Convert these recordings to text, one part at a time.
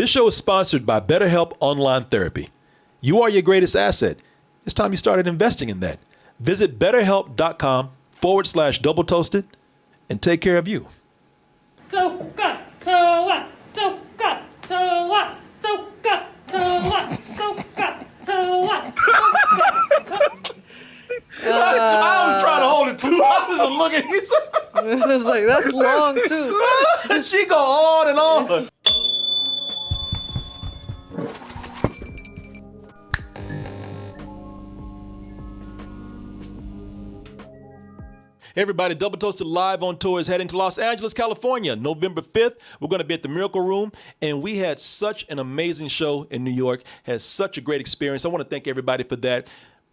This show is sponsored by BetterHelp Online Therapy. You are your greatest asset. It's time you started investing in that. Visit betterhelp.com/double toasted and take care of you. Soca, toa, soca, toa, soca, toa, soca, toa, soca. I was trying to hold it too. I was just looking. It was like, that's long too. She go on and on. Hey everybody, Double Toasted Live on tour is heading to Los Angeles, California, November 5th. We're going to be at the Miracle Room, and we had such an amazing show in New York, had such a great experience. I want to thank everybody for that,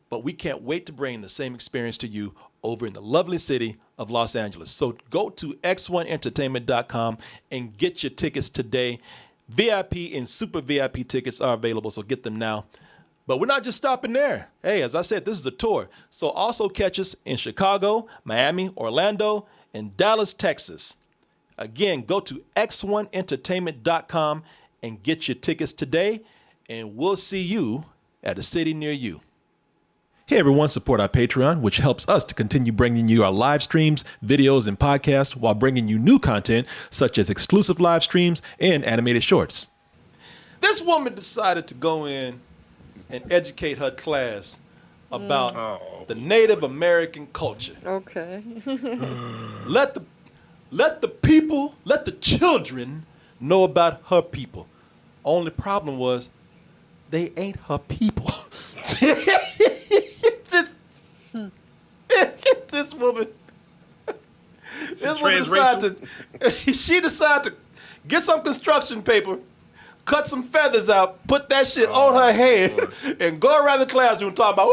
but we can't wait to bring the same experience to you over in the lovely city of Los Angeles. So go to x1entertainment.com and get your tickets today. VIP and super VIP tickets are available, so get them now. But we're not just stopping there. Hey, as I said, this is a tour. So also catch us in Chicago, Miami, Orlando, and Dallas, Texas. Again, go to x1entertainment.com and get your tickets today, and we'll see you at a city near you. Hey everyone, support our Patreon, which helps us to continue bringing you our live streams, videos, and podcasts while bringing you new content such as exclusive live streams and animated shorts. This woman decided to go in and educate her class about the Native American culture. Okay. Let the children know about her people. Only problem was they ain't her people. This woman decided to get some construction paper, cut some feathers out, put that shit on her head, and go around the classroom talking about,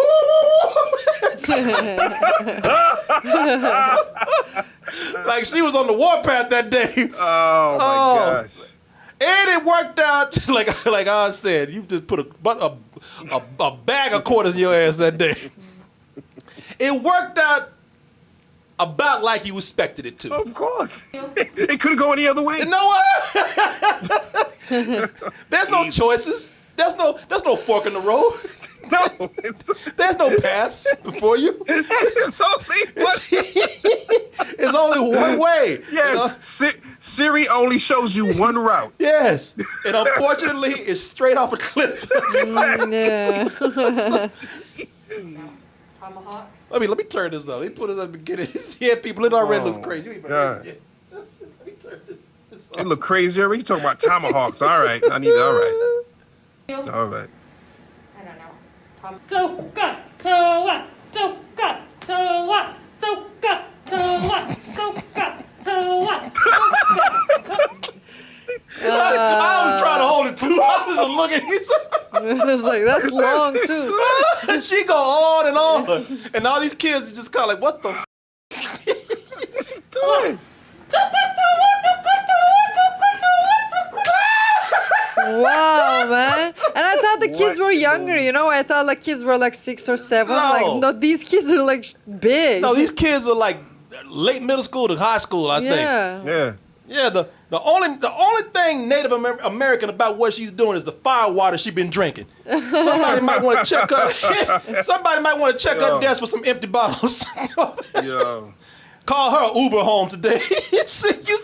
like she was on the warpath that day. Oh my gosh. And it worked out, like I said, you just put a bag of quarters in your ass that day. It worked out about like you expected it to. Of course. It couldn't go any other way. You know what? There's no choices. There's no fork in the road. No. There's no paths before you. It's only one way. Yes. You know? Siri only shows you one route. Yes. And unfortunately, it's straight off a cliff. Yeah. Tomahawks. Let me turn this up. Let me put it at the beginning. Yeah, people, it already looks crazy. Let me turn this up. It look crazy already. You talking about tomahawks. All right. I need all right. All right. I don't know. Soca, toa, soca, toa, soca, toa, soca, toa. I was trying to hold it too. I was just looking. It was like, that's long too. She go on and on. And all these kids are just kind of like, what the f***? What's she doing? Wow, man. And I thought the kids were younger, you know? I thought like kids were like 6 or 7. No. Like, no, these kids are like big. No, these kids are like late middle school to high school, I think. Yeah. Yeah, the only thing Native American about what she's doing is the fire water she's been drinking. Somebody might want to check her. Somebody might want to check her desk for some empty bottles. Yo. Call her Uber home today. You see this?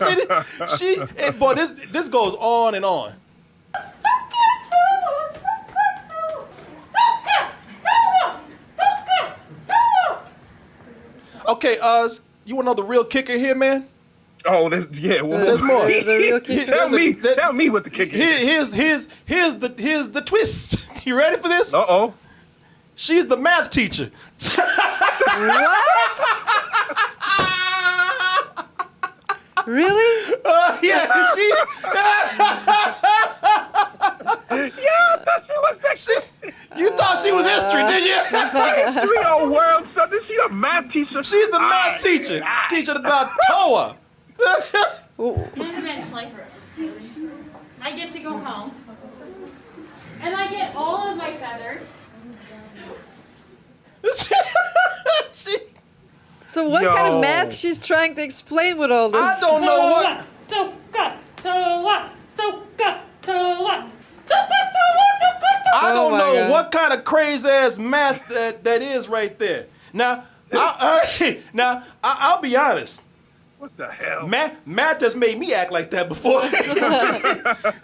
Boy, this goes on and on. Okay, you want to know the real kicker here, man? Oh, there's Well, there's more. There's a real kicker. Tell me what the kicker is. Here's the twist. You ready for this? Uh-oh. She's the math teacher. What? Really? Yeah, she. Yeah, I thought she was that shit. You thought she was history, didn't you? History or world something. She a math teacher. She's the math teacher. Teaching about Toa. Eventually, I get to go home, and I get all of my feathers. So what kind of math she's trying to explain with all this? I don't know what. Soca, toa, soca, toa. what kind of crazy ass math that is right there. Now, I'll be honest. What the hell? Math has made me act like that before.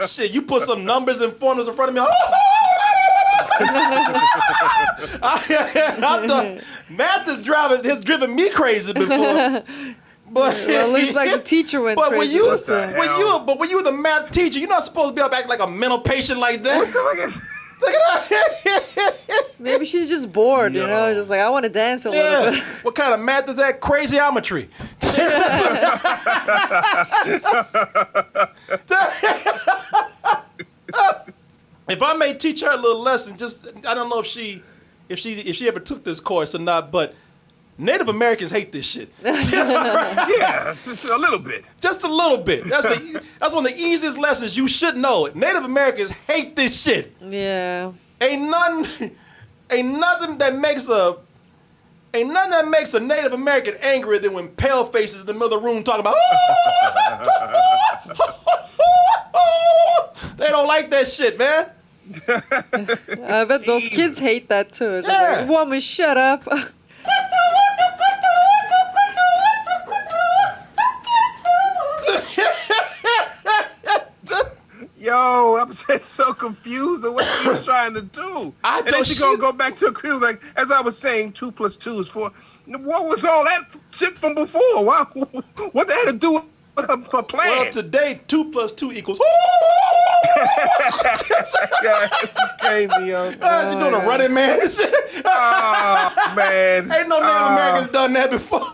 Shit, you put some numbers and formulas in front of me. I'm done. Math has driven me crazy before. But Well, it looks like the teacher went but crazy this time. when you were the math teacher, you're not supposed to be up acting like a mental patient like that. What the fuck? Look at that. Maybe she's just bored, you know, just like, I want to dance a little bit. What kind of math is that? Crazyometry. If I may teach her a little lesson, I don't know if she ever took this course or not, but Native Americans hate this shit. Yeah, a little bit. Just a little bit. That's one of the easiest lessons you should know. Native Americans hate this shit. Yeah. Ain't nothing that makes a Native American angrier than when pale faces in the middle of the room talking about. They don't like that shit, man. I bet those kids hate that too. Just Yeah. like, woman, shut up. Yo, I'm just so confused at what she was trying to do. I And then don't- she gonna go back to a crib like, as I was saying, 2 + 2 is 4. What was all that shit from before? Wow, what that had to do with her plan? Well, today 2 + 2 equals. Yeah, this is crazy, yo. You doing a running man and shit? Oh man, Ain't no Native Americans done that before.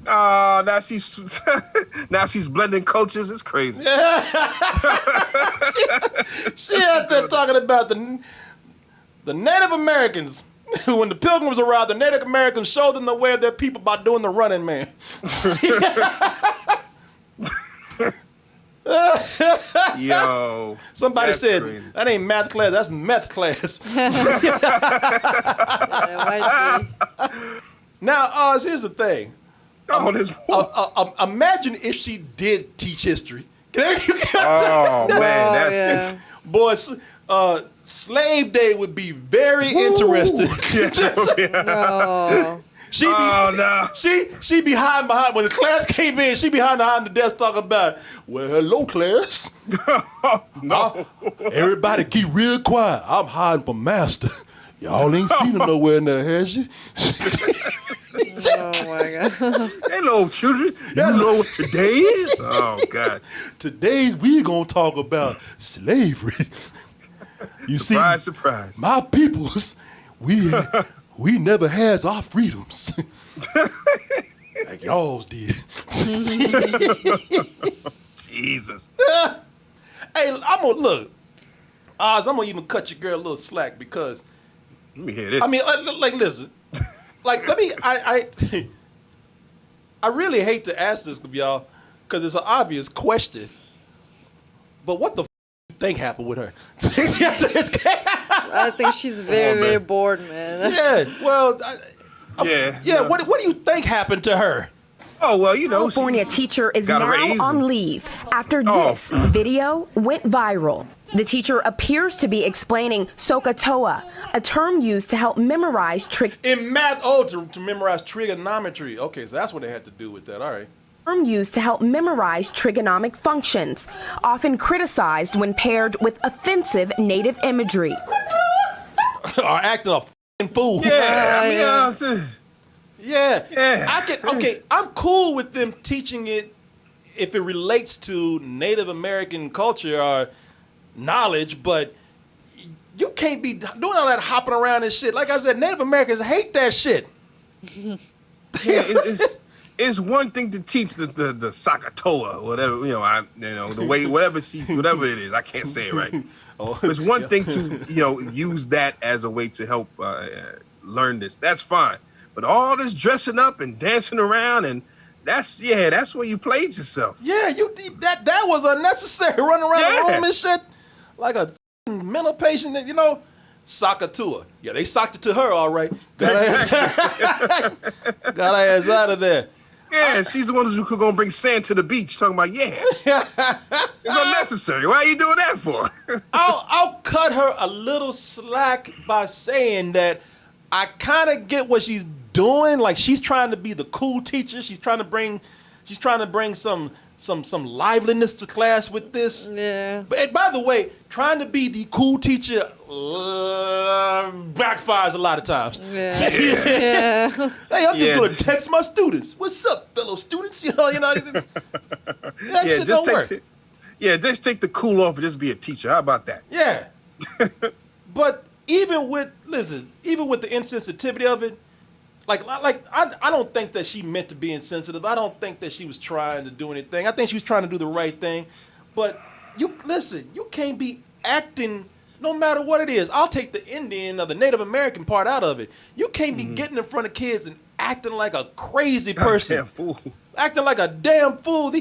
Oh, now she's now she's blending cultures. It's crazy. She out there talking about the Native Americans. When the Pilgrims arrived, the Native Americans showed them the way of their people by doing the running man. Yo, Somebody that's said, crazy. that ain't math class, that's meth class. Yeah, might be. Now, here's the thing. Oh, this. Imagine if she did teach history. Oh man, that's yeah. just. Boys, Slave Day would be very interesting. Oh. She'd be, Oh no. She be hiding behind, when the class came in, she be hiding behind the desk talking about, well, hello, class. No. Everybody keep real quiet. I'm hiding from master. Y'all ain't seen him nowhere in there, has you? Oh my god. Hello, children. You know what today is? Oh God. Today we gonna talk about slavery. You Surprise, see, surprise. my peoples, we never has our freedoms. Like y'all's did. Jesus. Hey, I'm gonna look. Oz, I'm gonna even cut your girl a little slack because Let me hear this. I mean, like listen, like let me. I really hate to ask this of y'all because it's an obvious question. But what the you think happened with her? I think she's very, very bored, man. Yeah. Well. yeah. Yeah. no. What do you think happened to her? Oh well, you know. California teacher is got a now raise. on leave after Oh. this video went viral. The teacher appears to be explaining SOHCAHTOA, a term used to help memorize In math, to memorize trigonometry. Okay, so that's what they had to do with that. All right. trigonomic functions, often criticized when paired with offensive native imagery. Are acting a f***ing fool. Yeah. I mean, Yeah. Yeah. I'm cool with them teaching it if it relates to Native American culture or knowledge, but you can't be doing all that hopping around and shit. Like I said, Native Americans hate that shit. yeah, it's one thing to teach the SOHCAHTOA, whatever, the way, whatever it is. I can't say it right. Oh, But it's one thing to, use that as a way to help learn this. That's fine. But all this dressing up and dancing around, and that's where you played yourself. Yeah, that was unnecessary. Running around the room and shit like a f***ing mental patient. SOHCAHTOA. Yeah, they socked it to her all right. Got her ass out of there. Yeah, she's the one who's gonna bring sand to the beach. Talking about it's unnecessary. Why are you doing that for? I'll cut her a little slack by saying that I kind of get what she's doing. Like she's trying to be the cool teacher. She's trying to bring some liveliness to class with this. Yeah. But by the way, trying to be the cool teacher backfires a lot of times. Yeah. Yeah. Hey, I'm just Yeah. gonna text my students. What's up, fellow students? That shit just don't work. just take the cool off and just be a teacher. How about that? Yeah. But even with the insensitivity of it, I don't think that she meant to be insensitive. I don't think that she was trying to do anything. I think she was trying to do the right thing. But you can't be acting no matter what it is. I'll take the Indian or the Native American part out of it. You can't be getting in front of kids and acting like a crazy person. Damn fool. Acting like a damn fool.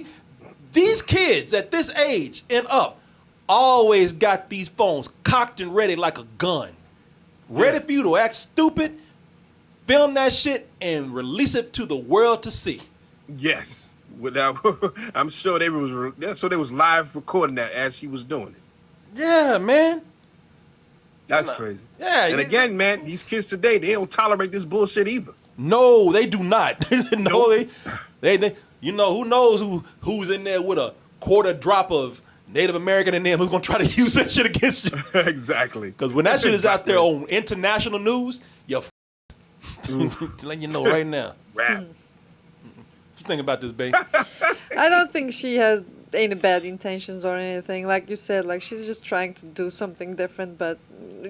These kids at this age and up always got these phones cocked and ready like a gun. Ready for you to act stupid, film that shit, and release it to the world to see. Yes. Without, I'm sure they was live recording that as she was doing it. Yeah, man. That's crazy. Yeah. And again, man, these kids today, they don't tolerate this bullshit either. No, they do not. No, Nope. they you know, who knows who's in there with a quarter drop of Native American in them who's gonna try to use that shit against you. Exactly. Because when that shit is out there on international news, you're letting you know right now. Rap. What you think about this, babe? I don't think she has any bad intentions or anything. Like you said, like she's just trying to do something different, but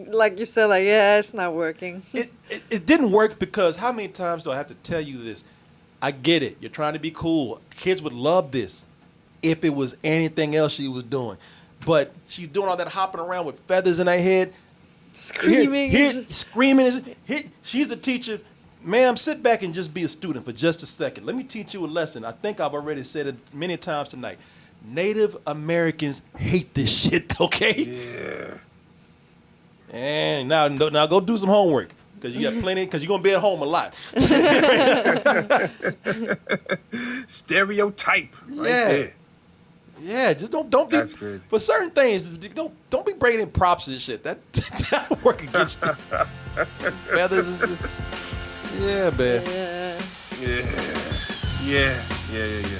like you said, like, yeah, it's not working. It didn't work because how many times do I have to tell you this? I get it. You're trying to be cool. Kids would love this if it was anything else she was doing. But she's doing all that hopping around with feathers in her head. Screaming. Screaming. She's a teacher. Ma'am, sit back and just be a student for just a second. Let me teach you a lesson. I think I've already said it many times tonight. Native Americans hate this shit, okay? Yeah. And now go do some homework. Because you got plenty, because you're going to be at home a lot. Stereotype. Right Yeah. there. Yeah, just don't be. That's crazy. For certain things, don't be bringing in props and shit. That'll work against you. Feathers and shit. Yeah, man. Yeah. Yeah. Yeah.